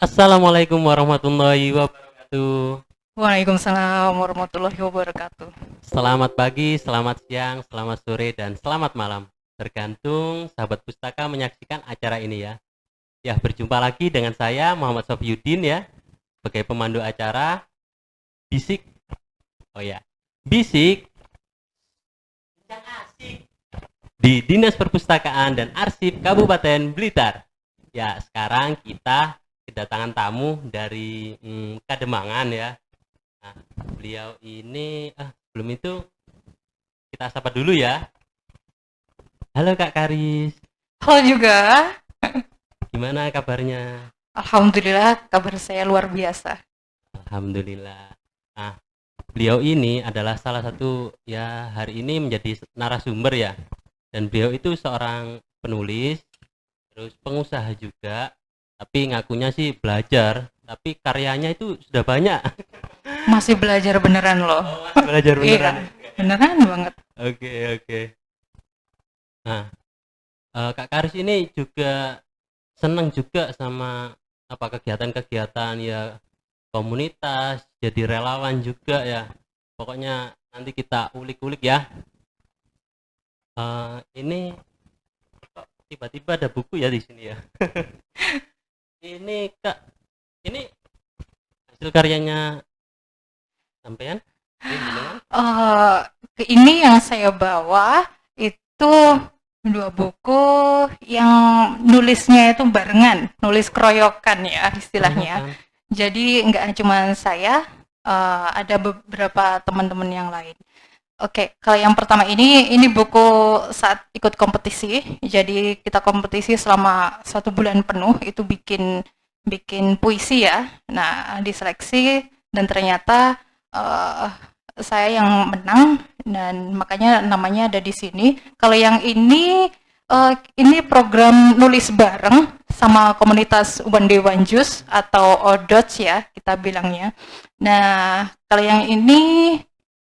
Assalamualaikum warahmatullahi wabarakatuh. Waalaikumsalam warahmatullahi wabarakatuh. Selamat pagi, selamat siang, selamat sore, dan selamat malam. Tergantung sahabat pustaka menyaksikan acara ini ya. Ya, berjumpa lagi dengan saya Muhammad Sofiyuddin ya, sebagai pemandu acara Bisik. Oh ya, Bisik yang asik di Dinas Perpustakaan dan Arsip Kabupaten Blitar. Ya, sekarang kita kedatangan tamu dari Kademangan ya. Nah, beliau ini belum itu kita sapa dulu ya. Halo Kak Karis, Halo juga. gimana kabarnya? Alhamdulillah kabar saya luar biasa. Alhamdulillah. Nah, beliau ini adalah salah satu ya hari ini menjadi narasumber ya. Dan beliau itu seorang penulis, terus pengusaha juga, tapi ngakunya sih belajar, tapi karyanya itu sudah banyak. Masih belajar beneran loh. Oh, masih belajar beneran. Iya, beneran banget. Oke, oke. Nah, Kak Karis ini juga senang juga sama apa kegiatan-kegiatan ya komunitas, jadi relawan juga ya. Pokoknya nanti kita ulik-ulik ya. Ini kok tiba-tiba ada buku ya di sini ya. Ini Kak, ini hasil karyanya sampean? Ini jenengan? Eh, ini yang saya bawa itu dua buku yang nulisnya itu barengan, nulis keroyokan ya istilahnya. Keroyokan. Jadi nggak cuma saya, ada beberapa teman-teman yang lain. Oke, kalau yang pertama ini buku saat ikut kompetisi. Jadi kita kompetisi selama 1 bulan penuh itu bikin bikin puisi ya. Nah, diseleksi dan ternyata eh, saya yang menang dan makanya namanya ada di sini. Kalau yang ini program nulis bareng sama komunitas One Day One Juice atau ODOTS ya kita bilangnya. Nah, kalau yang ini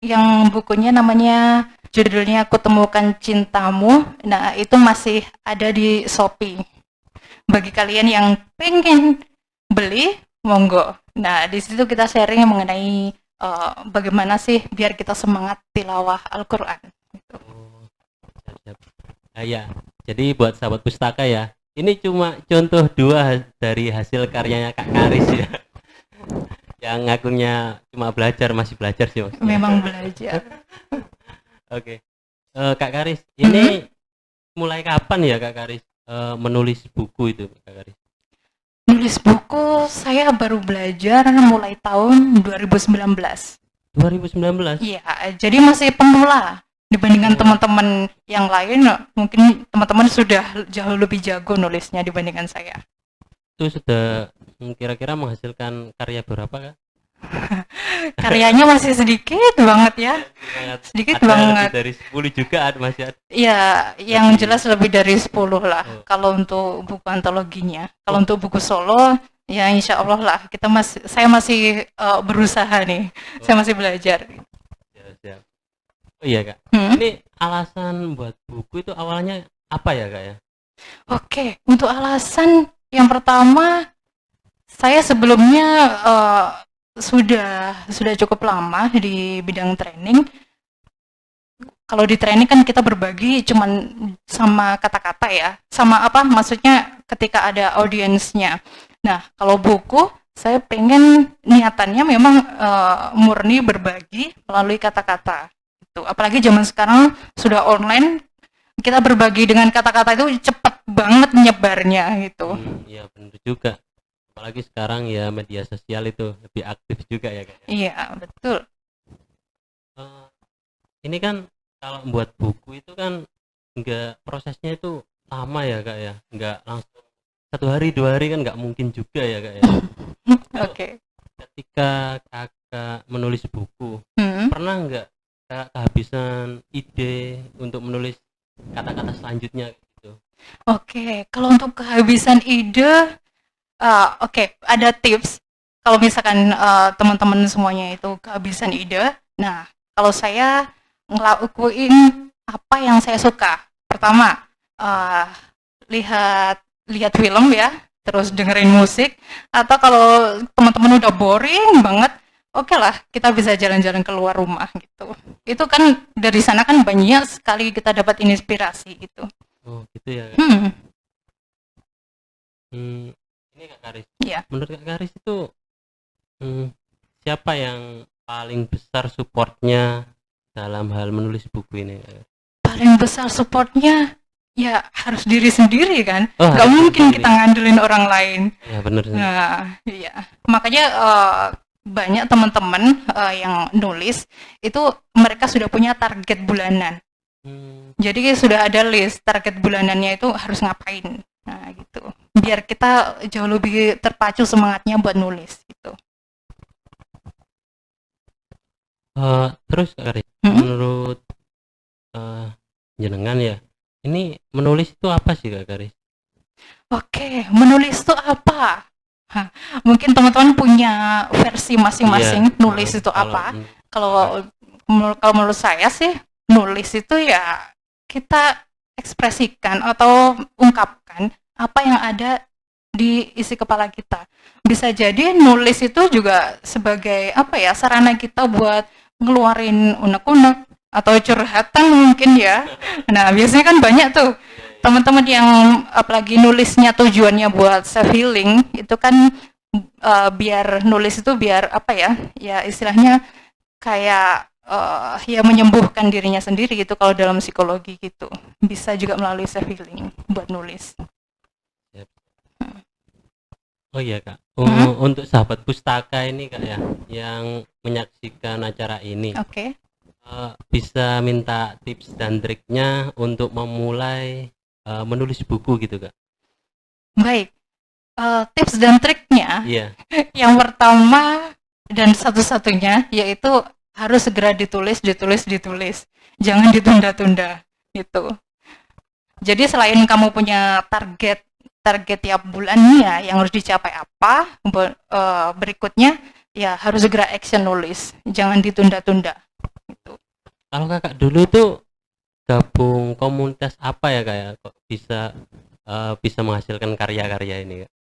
yang bukunya namanya judulnya Aku Temukan Cintamu. Nah, itu masih ada di Shopee. Bagi kalian yang pengen beli, monggo. Nah, di situ kita sharing mengenai bagaimana sih biar kita semangat tilawah Al-Qur'an gitu. Oh, siap-siap. Ya. Jadi buat sahabat pustaka ya, ini cuma contoh dua dari hasil karyanya Kak Karis ya. Yang ngakunya cuma belajar, masih belajar sih maksudnya. Memang belajar. Oke. Kak Karis, ini mulai kapan ya Kak Karis menulis buku itu Kak Karis? Nulis buku saya baru belajar mulai tahun 2019. 2019. Iya, jadi masih pemula dibandingkan teman-teman yang lain. Mungkin teman-teman sudah jauh lebih jago nulisnya dibandingkan saya. Itu sudah kira-kira menghasilkan karya berapa Kak? Karyanya masih sedikit banget ya, Sangat sedikit ada lebih banget. dari 10 juga ada, masih ada. Ya, yang Lebih. jelas lebih dari 10 lah Oh, kalau untuk buku antologinya. Kalau oh, untuk buku solo, ya insya Allah lah. Saya masih berusaha nih. oh, Saya masih belajar. siap, siap. Oh iya Kak. Hmm? Ini alasan buat buku itu awalnya apa ya Kak ya? Oke, untuk alasan yang pertama, saya sebelumnya sudah cukup lama di bidang training. Kalau di training kan kita berbagi cuman sama kata-kata ya, sama apa maksudnya ketika ada audiensnya. Nah, kalau buku saya pengen niatannya memang murni berbagi melalui kata-kata. Gitu. Apalagi zaman sekarang sudah online, kita berbagi dengan kata-kata itu cepat banget nyebarnya gitu. Iya benar juga. Apalagi sekarang ya media sosial itu lebih aktif juga ya Kak ya. Iya, betul. Eh, ini kan kalau membuat buku itu kan enggak, prosesnya itu lama ya Kak ya. Enggak langsung 1 hari 2 hari kan nggak mungkin juga ya Kak ya. Itu Oke. ketika Kakak menulis buku, Hmm. pernah nggak Kakak kehabisan ide untuk menulis kata-kata selanjutnya gitu? Oke, kalau untuk kehabisan ide, oke, ada tips. Kalau misalkan teman-teman semuanya itu kehabisan ide, nah kalau saya ngelakuin apa yang saya suka. Pertama, lihat lihat film ya. terus dengerin musik, atau kalau teman-teman udah boring banget, oke lah, kita bisa jalan-jalan keluar rumah gitu. Itu kan dari sana kan banyak sekali kita dapat inspirasi gitu. Oh, gitu ya, Kak. Hmm, Hmm, ini Kak Karis. ya. Menurut Kak Karis itu siapa yang paling besar supportnya dalam hal menulis buku ini, Kak? Paling besar supportnya ya harus diri sendiri kan. Oh, Nggak harus diri mungkin sendiri. kita ngandelin orang lain. Ya benar. Nah, iya. Makanya banyak teman-teman yang nulis itu mereka sudah punya target bulanan. Jadi sudah ada list target bulanannya itu harus ngapain. Nah, gitu. Biar kita jauh lebih terpacu semangatnya buat nulis gitu. Terus Kak Karis, Hmm? menurut jenengan ya, ini menulis itu apa sih Kak Karis? Oke, menulis itu apa? Hah, mungkin teman-teman punya versi masing-masing Iya, nulis itu apa. Kalau kalau menurut saya sih nulis itu ya kita ekspresikan atau ungkapkan apa yang ada di isi kepala kita. Bisa jadi nulis itu juga sebagai apa ya, sarana kita buat ngeluarin unek-unek atau curhatan mungkin ya. Nah, biasanya kan banyak tuh teman-teman yang apalagi nulisnya tujuannya buat self healing itu kan biar nulis itu biar apa ya, ya istilahnya kayak ya menyembuhkan dirinya sendiri gitu kalau dalam psikologi gitu. Bisa juga melalui self healing buat nulis. Oh iya Kak, Hmm? untuk sahabat pustaka ini Kak ya, yang menyaksikan acara ini, Oke. bisa minta tips dan triknya untuk memulai menulis buku gitu Kak? Baik. Tips dan triknya Iya. yang pertama dan satu-satunya yaitu harus segera ditulis, ditulis, ditulis. Jangan ditunda-tunda gitu. Jadi selain kamu punya target target tiap bulannya yang harus dicapai apa, berikutnya ya harus segera action nulis. Jangan ditunda-tunda gitu. Kalau Kakak dulu tuh gabung komunitas apa ya Kak ya? Kok bisa menghasilkan karya-karya ini Kak?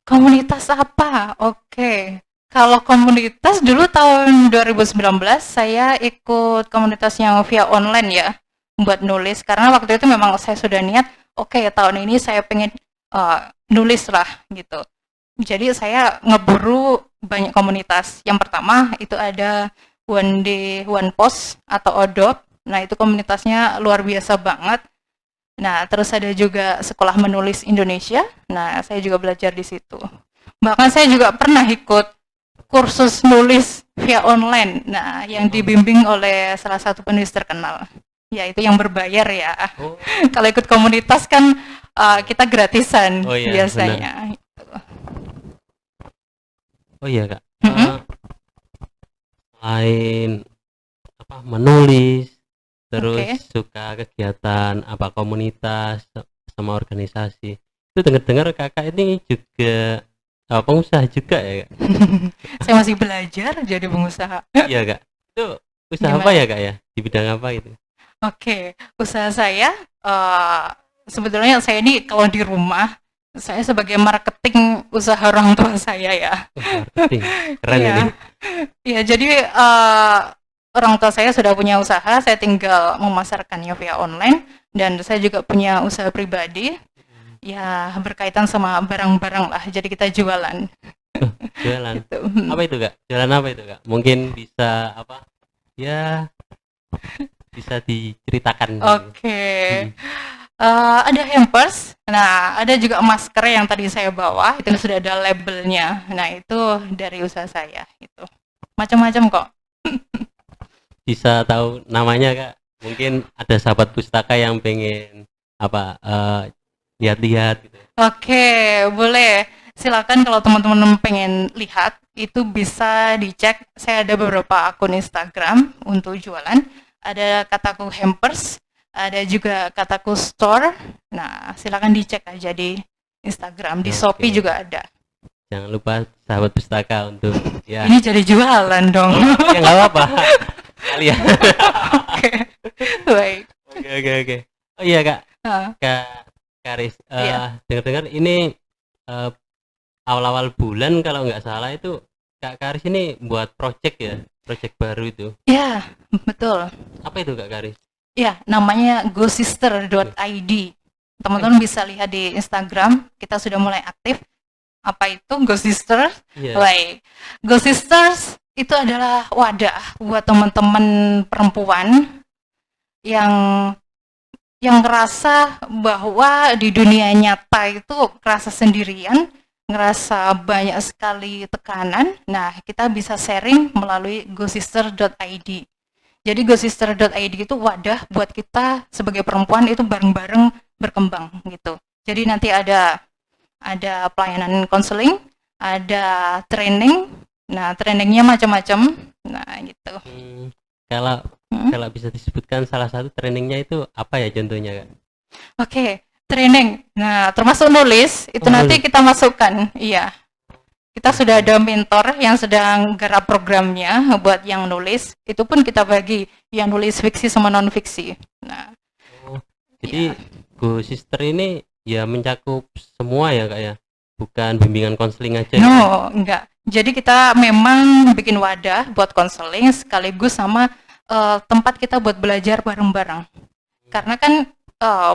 Komunitas apa? Oke. Kalau komunitas dulu tahun 2019 saya ikut komunitas yang via online ya buat nulis karena waktu itu memang saya sudah niat oke, tahun ini saya pengen nulis lah gitu. Jadi saya ngeburu banyak komunitas. Yang pertama itu ada One Day One Post atau ODOP. Nah, itu komunitasnya luar biasa banget. Nah, terus ada juga Sekolah Menulis Indonesia. Nah, saya juga belajar di situ. Bahkan saya juga pernah ikut kursus nulis via online. Nah, yang dibimbing oleh salah satu penulis terkenal. Ya, itu yang berbayar ya. Oh, Kalau ikut komunitas kan kita gratisan oh iya, biasanya. oh iya Kak. Mm-mm. Selain apa menulis, terus Oke. suka kegiatan apa komunitas sama organisasi. Itu dengar-dengar Kakak ini juga pengusaha juga ya Kak? Saya masih belajar jadi pengusaha. Iya Kak. Itu usaha apa Gimana? ya Kak ya? Di bidang apa gitu? Oke, usaha saya sebetulnya saya ini kalau di rumah saya sebagai marketing usaha orang tua saya ya. Marketing. Keren Iya. ini. Iya, jadi orang tua saya sudah punya usaha, saya tinggal memasarkannya via online dan saya juga punya usaha pribadi. Ya, berkaitan sama barang-barang lah. Jadi kita jualan Jualan. gitu. Apa itu Kak? Jualan apa itu Kak? Mungkin bisa apa? Ya, bisa diceritakan gitu. Oke. Ada hampers, nah ada juga masker yang tadi saya bawa, itu sudah ada labelnya. Nah itu dari usaha saya, itu macam-macam kok. Bisa tahu namanya Kak? Mungkin ada sahabat pustaka yang pengen apa lihat-lihat gitu. Oke, boleh. Silakan kalau teman-teman pengen lihat, itu bisa dicek. Saya ada beberapa akun Instagram untuk jualan. Ada kataku hampers, ada juga kataku store. Nah, silakan dicek aja di Instagram. Di Oke. Shopee juga ada. Jangan lupa sahabat pustaka untuk ya. Ini jadi jualan dong. Ya nggak apa-apa. Kalian. Oke, baik. Oke. Oh iya Kak, Ah, Kak Karis, Iya. dengar-dengar ini eh, awal-awal bulan kalau nggak salah itu Kak Karis ini buat project ya, project baru itu. Ya, betul. Apa itu Kak Karis? Ya, namanya gosister.id. Teman-teman bisa lihat di Instagram, kita sudah mulai aktif. Apa itu Ghost Sisters? Iya. Baik. Ghost Sisters itu adalah wadah buat teman-teman perempuan yang ngerasa bahwa di dunia nyata itu ngerasa sendirian, ngerasa banyak sekali tekanan. Nah, kita bisa sharing melalui gosister.id. Jadi gosister.id itu wadah buat kita sebagai perempuan itu bareng-bareng berkembang gitu. Jadi nanti ada pelayanan konseling, ada training. Nah, trainingnya macam-macam. Nah, gitu. Kalau bisa disebutkan salah satu trainingnya itu apa ya contohnya, Kak? Oke, training. Nah, termasuk nulis itu nanti kita masukkan. Iya. Kita sudah ada mentor yang sedang garap programnya buat yang nulis. Itu pun kita bagi yang nulis fiksi sama non fiksi. Nah, jadi Go Sister ini ya mencakup semua ya Kak ya, bukan bimbingan konseling aja. No, enggak. Jadi kita memang bikin wadah buat konseling sekaligus sama tempat kita buat belajar bareng-bareng. Karena kan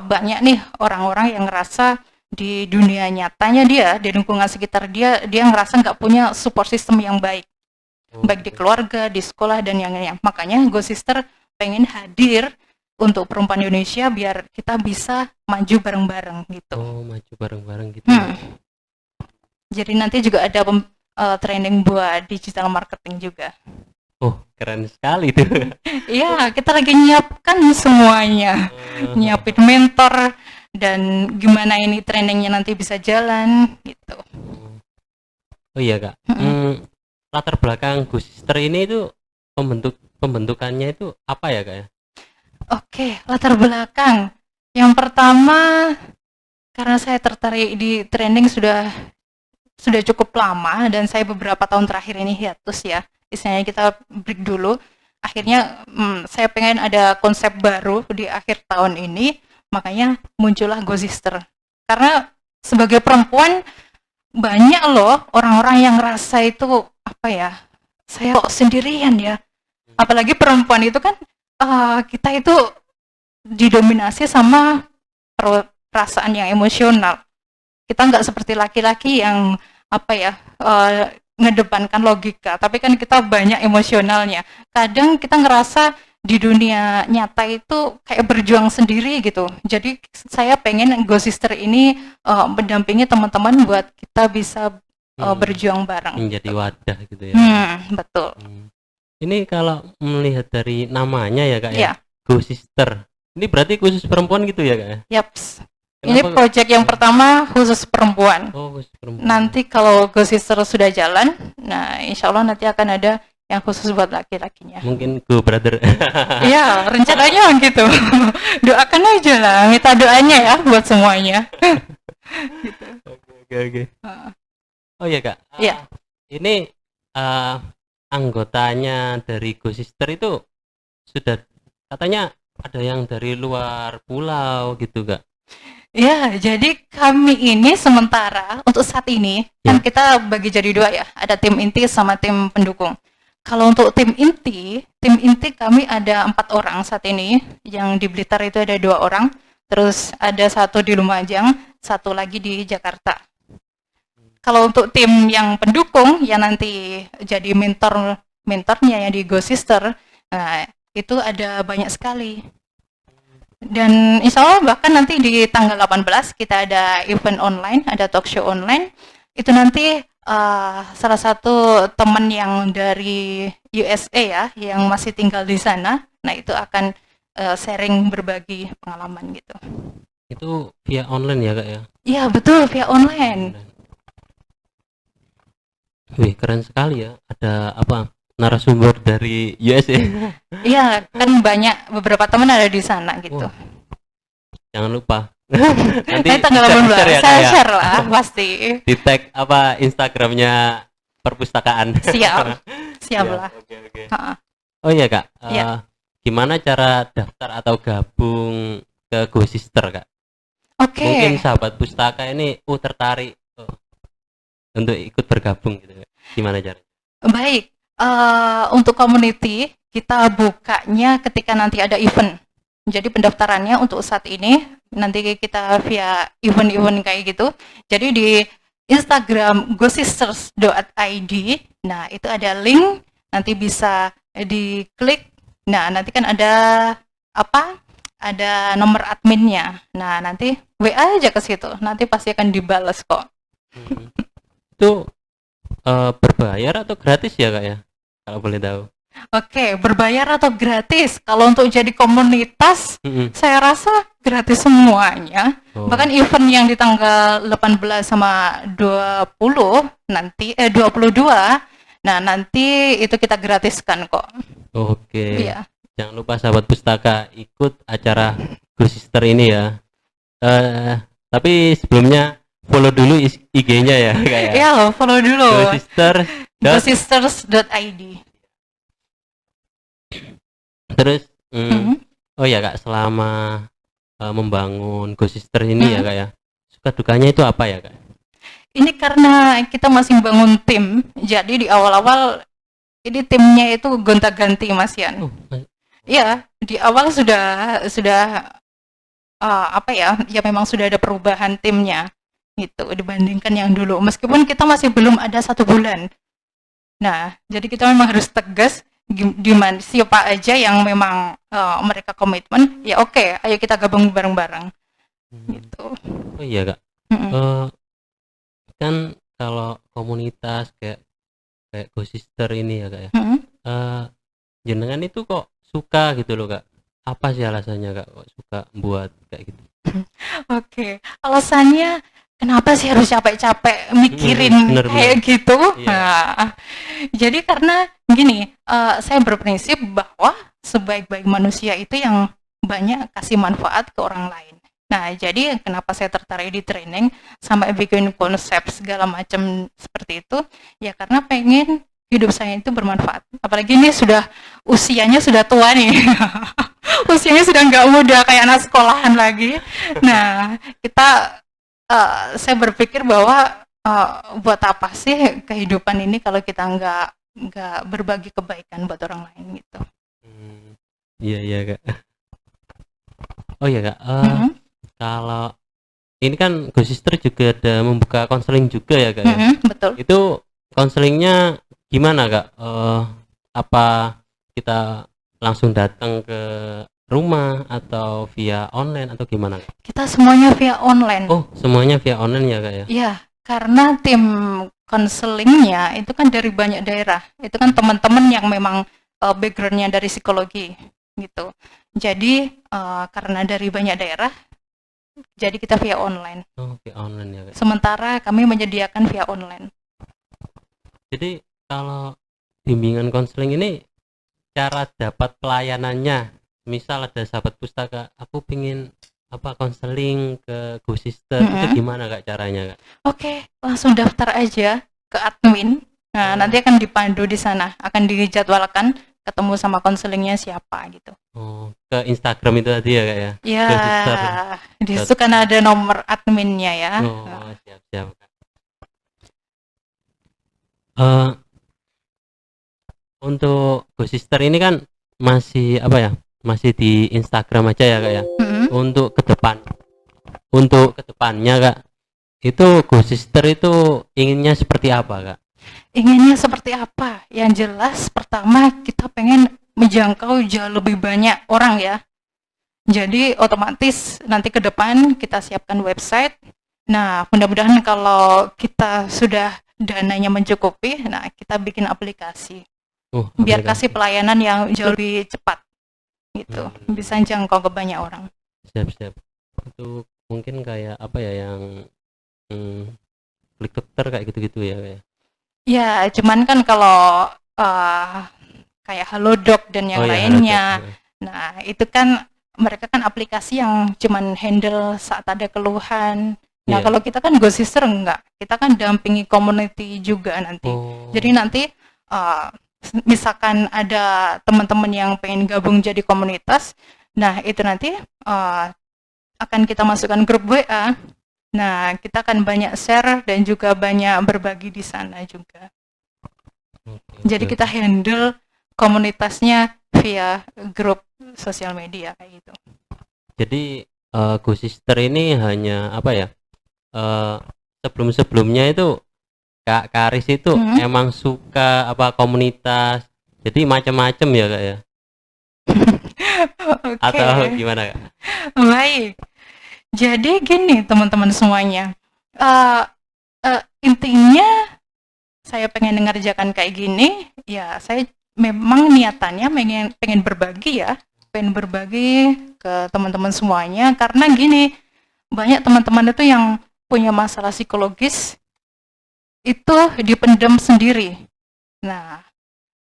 banyak nih orang-orang yang ngerasa di dunia nyatanya dia, di lingkungan sekitar dia ngerasa nggak punya support system yang baik. Baik di keluarga, di sekolah, dan yang lainnya. Makanya Go Sister pengen hadir untuk perempuan Indonesia biar kita bisa maju bareng-bareng gitu. Oh, maju bareng-bareng gitu. Jadi nanti juga ada training buat digital marketing juga. Oh, keren sekali tuh. Iya, kita lagi nyiapkan semuanya. Nyiapin mentor dan gimana ini trainingnya nanti bisa jalan gitu. Oh iya Kak. Latar belakang Go Sister ini itu pembentukannya itu apa ya Kak ya? Oke, latar belakang. Yang pertama, karena saya tertarik di training sudah cukup lama dan saya beberapa tahun terakhir ini hiatus ya. Istilahnya kita break dulu. Akhirnya saya pengen ada konsep baru di akhir tahun ini, makanya muncullah Go Sister. Karena sebagai perempuan banyak loh orang-orang yang ngerasa itu apa ya? Saya kok sendirian ya. Apalagi perempuan itu kan kita itu didominasi sama perasaan yang emosional. Kita nggak seperti laki-laki yang apa ya ngedepankan logika, tapi kan kita banyak emosionalnya. Kadang kita ngerasa di dunia nyata itu kayak berjuang sendiri gitu. Jadi saya pengen Go Sister ini mendampingi teman-teman buat kita bisa berjuang bareng. Menjadi wadah gitu ya. Betul. Ini kalau melihat dari namanya ya Kak ya, Yeah. Go Sister. Ini berarti khusus perempuan gitu ya Kak ya? Yaps. Ini project yang pertama khusus perempuan. Oh, khusus perempuan. Nanti kalau Go Sister sudah jalan, nah insya Allah nanti akan ada yang khusus buat laki-lakinya. Mungkin Go Brother. Iya, rencananya gitu. Doakan aja lah, minta doanya ya buat semuanya. Gitu. Oke. Oh iya Kak. Iya. Ini anggotanya dari Go Sister itu sudah katanya ada yang dari luar pulau gitu Kak. Ya, jadi kami ini sementara untuk saat ini kan kita bagi jadi dua ya, ada tim inti sama tim pendukung. Kalau untuk tim inti kami ada 4 orang saat ini. Yang di Blitar itu ada 2 orang, terus ada 1 di Lumajang, 1 lagi di Jakarta. Kalau untuk tim yang pendukung yang nanti jadi mentornya yang di Go Sister, nah itu ada banyak sekali. Dan insya Allah bahkan nanti di tanggal 18 kita ada event online, ada talk show online. Itu nanti salah satu teman yang dari USA ya, yang masih tinggal di sana, nah itu akan sharing berbagi pengalaman gitu. Itu via online ya Kak ya? Iya betul, via online. Wih, keren sekali ya. Ada apa? Narasumber dari USA. Iya, kan banyak beberapa teman ada di sana gitu. Jangan lupa. Nanti tanggal 18 saya share lah pasti. Di tag apa Instagramnya perpustakaan. Siap lah. Oke. Oh iya Kak. Gimana cara daftar atau gabung ke Go Sister Kak? Oke. Mungkin sahabat pustaka ini tertarik untuk ikut bergabung gitu Kak? Gimana caranya? Baik, untuk community kita bukanya ketika nanti ada event. Jadi pendaftarannya untuk saat ini nanti kita via event-event kayak gitu. Jadi di Instagram gosisters.id, nah itu ada link, nanti bisa diklik. Nah nanti kan ada apa? Ada nomor adminnya. Nah nanti WA aja ke situ, nanti pasti akan dibalas kok. Hmm. Itu berbayar atau gratis ya Kak ya? Kalau boleh tahu. Oke, berbayar atau gratis? Kalau untuk jadi komunitas, Mm-mm. saya rasa gratis semuanya. Oh. Bahkan event yang di tanggal 18 sama 20 nanti 22. Nah, nanti itu kita gratiskan kok. Oke. Iya. Jangan lupa sahabat pustaka ikut acara Go Sister ini ya. Tapi sebelumnya follow dulu IG-nya ya Kak ya. Iya loh, follow dulu. Go Sister. gosisters.id. Terus Mhm. oh ya Kak, selama membangun Go Sister ini ya Kak ya, suka dukanya itu apa ya Kak? Ini karena kita masih bangun tim, jadi di awal-awal ini timnya itu gonta-ganti Mas Yan. Oh, Iya, di awal sudah apa ya? Ya memang sudah ada perubahan timnya gitu dibandingkan yang dulu. Meskipun kita masih belum ada 1 bulan. Nah, jadi kita memang harus tegas di mana siapa aja yang memang mereka komitmen, ya oke, ayo kita gabung bareng-bareng gitu. Oh iya Kak. Mm-mm. Kan kalau komunitas kayak Go Sister ini ya Kak ya. Mm-mm. Jenengan itu kok suka gitu loh Kak. Apa sih alasannya Kak kok suka buat kayak gitu? Oke, alasannya kenapa sih harus capek-capek mikirin Bener, kayak bener. gitu? Iya. Nah, jadi karena gini, saya berprinsip bahwa sebaik-baik manusia itu yang banyak kasih manfaat ke orang lain. Nah, jadi kenapa saya tertarik di training sampai bikin konsep segala macam seperti itu? Ya karena pengen hidup saya itu bermanfaat. Apalagi ini usianya sudah tua nih. Usianya sudah nggak muda kayak anak sekolahan lagi. Nah, saya berpikir bahwa buat apa sih kehidupan ini kalau kita nggak berbagi kebaikan buat orang lain gitu. Iya iya Kak. Oh iya Kak. Mhm. Kalau ini kan Go Sister juga ada membuka konseling juga ya Kak ya. Mhm, betul. Itu konselingnya gimana Kak? Apa kita langsung datang ke rumah atau via online atau gimana Kak? Kita semuanya via online. Oh, semuanya via online ya Kak ya? Iya, karena tim konselingnya itu kan dari banyak daerah. Itu kan teman-teman yang memang backgroundnya dari psikologi gitu. Jadi karena dari banyak daerah, jadi kita via online. Oh, via online ya Kak. Sementara kami menyediakan via online. Jadi kalau bimbingan konseling ini cara dapat pelayanannya, misal ada sahabat pustaka, aku pingin konseling ke Go Sister, itu gimana Kak caranya Kak? Oke, langsung daftar aja ke admin. Nah, nanti akan dipandu di sana, akan dijadwalkan ketemu sama konselingnya siapa gitu. Oh, ke Instagram itu tadi ya Kak ya? Ya, Go Sister. di situ kan ada nomor adminnya ya. Oh, siap-siap Kak. Untuk Go Sister ini kan masih masih di Instagram aja ya Kak ya. Untuk kedepannya Kak, itu Go Sister itu inginnya seperti apa Kak? Inginnya seperti apa? Yang jelas pertama kita pengen menjangkau jauh lebih banyak orang ya. Jadi otomatis nanti ke depan kita siapkan website. Nah, mudah-mudahan kalau kita sudah dananya mencukupi, nah kita bikin aplikasi. Biar kasih pelayanan yang jauh lebih cepat gitu. Bisa jangkau ke banyak orang. Siap-siap. Itu mungkin kayak yang klik dokter kayak gitu-gitu ya kayak. Ya, cuman kan kalau kayak Halodoc dan yang lainnya. Nah, itu kan mereka kan aplikasi yang cuman handle saat ada keluhan. Nah, kalau kita kan Go Sister enggak. Kita kan dampingi community juga nanti. Jadi nanti misalkan ada teman-teman yang pengen gabung jadi komunitas, nah itu nanti akan kita masukkan grup WA. Nah, kita akan banyak share dan juga banyak berbagi di sana juga. Oke, Jadi oke, kita oke. handle komunitasnya via grup sosial media kayak gitu. Jadi Go Sister ini hanya apa ya? eh, Sebelum-sebelumnya itu Kak Karis itu Hmm. emang suka apa komunitas. Jadi macam-macam ya Kak ya? Oke, Atau gimana Kak? baik. Jadi gini teman-teman semuanya, Eh, intinya saya pengen mengerjakan kayak gini, ya saya memang niatannya pengen pengen berbagi ya, pengen berbagi ke teman-teman semuanya karena gini, banyak teman-teman itu yang punya masalah psikologis itu dipendam sendiri. Nah,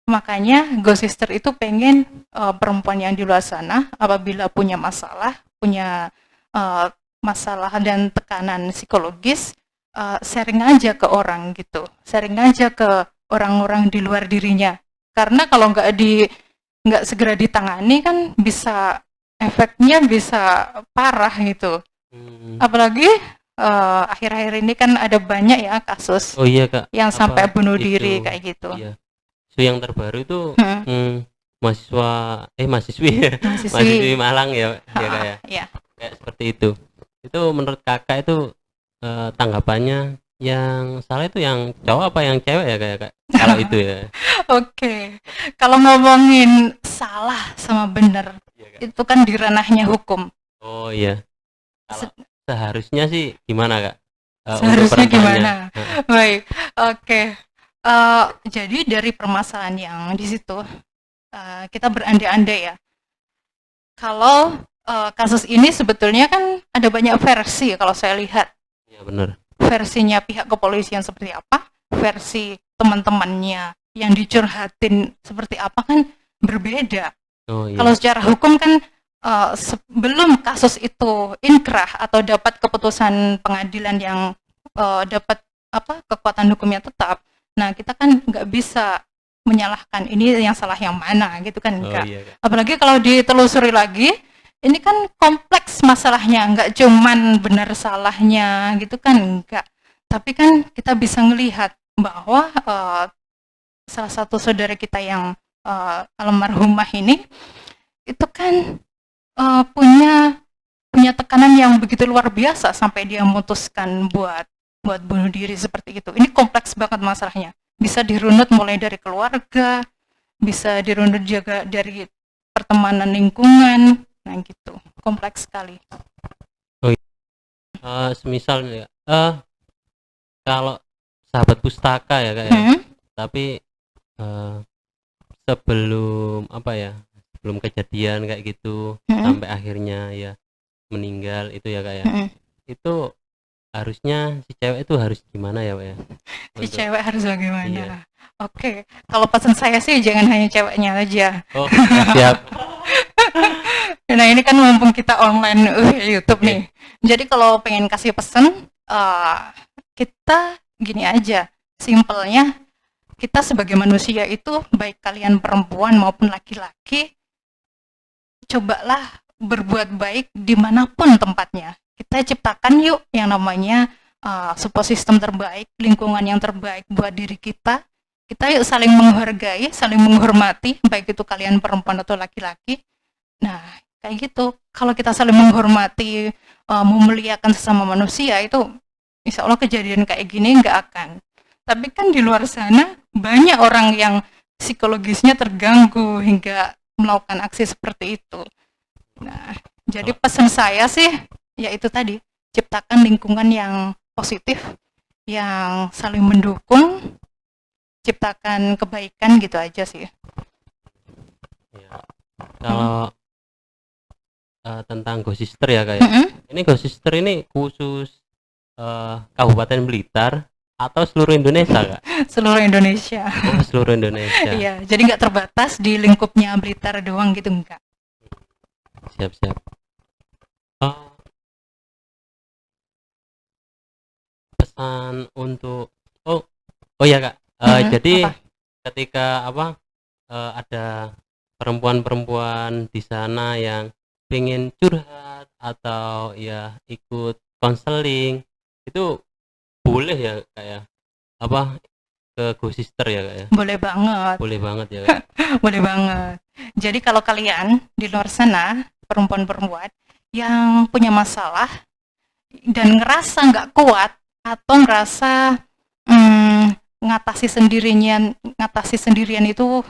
makanya Go Sister itu pengen perempuan yang di luar sana apabila punya uh, masalah dan tekanan psikologis, sharing aja ke orang gitu, sharing aja ke orang-orang di luar dirinya. Karena kalau nggak segera ditangani kan bisa efeknya bisa parah gitu. Hmm. Apalagi akhir-akhir ini kan ada banyak ya kasus Oh iya Kak, yang apa sampai bunuh itu? diri kayak gitu. Iya. Isu yang terbaru itu Hmm, hmm, mahasiswa mahasiswi ya, mahasiswi mahasiswi. Malang ya, ya Kak ya. Ya. Kayak seperti itu. Itu menurut Kakak itu tanggapannya yang salah itu yang cowok apa yang cewek ya kayak Kak? Kalau itu ya. Oke, kalau ngomongin salah sama benar, Iya Kak. itu kan di ranahnya hukum. Oh iya. Kalau Se- seharusnya sih gimana Kak? Untuk Seharusnya perempuannya. gimana? Heeh. Baik, oke. Jadi dari permasalahan yang di situ, kita berandai-andai ya. Kalau kasus ini sebetulnya kan ada banyak versi kalau saya lihat. Iya benar. Versinya pihak kepolisian seperti apa, versi teman-temannya yang dicurhatin seperti apa kan berbeda. Oh Kalau iya. secara hukum kan sebelum kasus itu inkrah atau dapat keputusan pengadilan yang dapat apa kekuatan hukumnya tetap, nah kita kan nggak bisa menyalahkan ini yang salah yang mana gitu kan Oh enggak. iya Kak. Apalagi kalau ditelusuri lagi, ini kan kompleks masalahnya, nggak cuman benar salahnya gitu kan enggak. Tapi kan kita bisa melihat bahwa salah satu saudara kita yang almarhumah ini itu kan punya punya tekanan yang begitu luar biasa sampai dia memutuskan buat bunuh diri seperti itu. Ini kompleks banget masalahnya. Bisa dirunut mulai dari keluarga, bisa dirunut juga dari pertemanan lingkungan, nah gitu. Kompleks sekali. Oh iya. Semisal nih, Kak, kalau sahabat pustaka ya Kak ya. Hmm? Tapi eh, sebelum apa ya? Sebelum kejadian kayak gitu Hmm? sampai akhirnya ya meninggal itu ya Kak ya. Hmm. Itu harusnya si cewek itu harus gimana ya Pak ya? Si Untuk cewek harus iya. bagaimana? Oke, kalau pesan saya sih jangan hanya ceweknya aja. Oh, siap siap. Nah ini kan mumpung kita online YouTube Oke. nih. Jadi kalau pengen kasih pesan, kita gini aja, simpelnya kita sebagai manusia itu baik kalian perempuan maupun laki-laki, cobalah berbuat baik dimanapun tempatnya. Kita ciptakan yuk yang namanya support system terbaik, lingkungan yang terbaik buat diri kita. Kita yuk saling menghargai, saling menghormati, baik itu kalian perempuan atau laki-laki. Nah, kayak gitu. Kalau kita saling menghormati, memuliakan sesama manusia, itu insya Allah kejadian kayak gini nggak akan. Tapi kan di luar sana banyak orang yang psikologisnya terganggu hingga melakukan aksi seperti itu. Nah, jadi Kalau pesan saya sih, ya itu tadi, ciptakan lingkungan yang positif, yang saling mendukung, ciptakan kebaikan gitu aja sih. ya, Hmm. kalau tentang Ghost Sister ya Kak ya. Mm-mm. Ini Ghost Sister ini khusus Kabupaten Blitar atau seluruh Indonesia Kak? Seluruh Indonesia. Oh, seluruh Indonesia. Iya, jadi nggak terbatas di lingkupnya Blitar doang gitu enggak. Siap siap. Oh, pesan untuk oh oh ya Kak. Jadi Apa? ketika apa ada perempuan-perempuan di sana yang pengen curhat atau ya ikut konseling Itu boleh ya kayak apa ke Go Sister ya Kak ya? Boleh banget. Boleh banget ya Kak. Boleh banget. Jadi kalau kalian di luar sana, perempuan-perempuan yang punya masalah dan ngerasa nggak kuat atau ngerasa ngatasi sendirian itu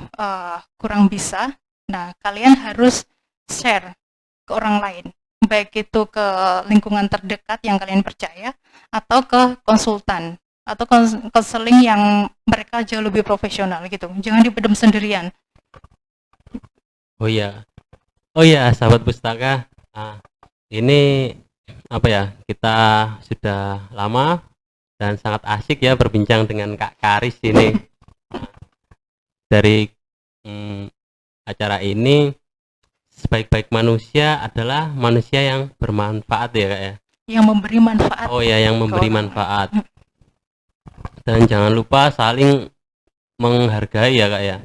kurang bisa, nah kalian harus share ke orang lain, baik itu ke lingkungan terdekat yang kalian percaya atau ke konsultan atau konseling yang mereka jauh lebih profesional gitu. Jangan dipendam sendirian. Oh iya, sahabat pustaka. Nah, ini apa ya? Kita sudah lama dan sangat asik ya berbincang dengan Kak Karis ini. Nah, dari acara ini, sebaik-baik manusia adalah manusia yang bermanfaat ya Kak ya. Yang memberi manfaat. Oh ya, yang memberi manfaat. Dan jangan lupa saling menghargai ya Kak ya.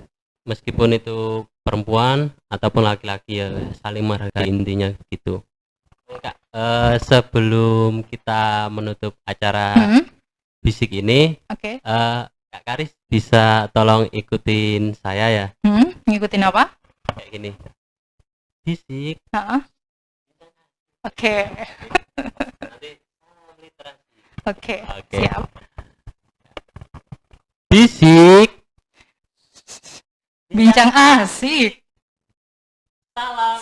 Meskipun itu perempuan ataupun laki-laki ya, saling menghargai intinya gitu. Kak, sebelum kita menutup acara bisik ini, Oke. Kak Karis bisa tolong ikutin saya ya. Ngikutin apa? Kayak gini. Bisik. Oke. Oke. Siap. Bisik. Bincang asik.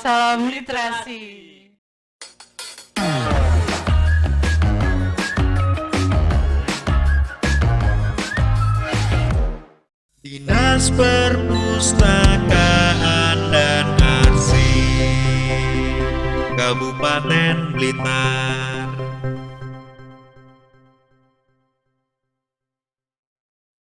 Salam literasi. Dinas Perpustakaan dan Arsip Kabupaten Blitar.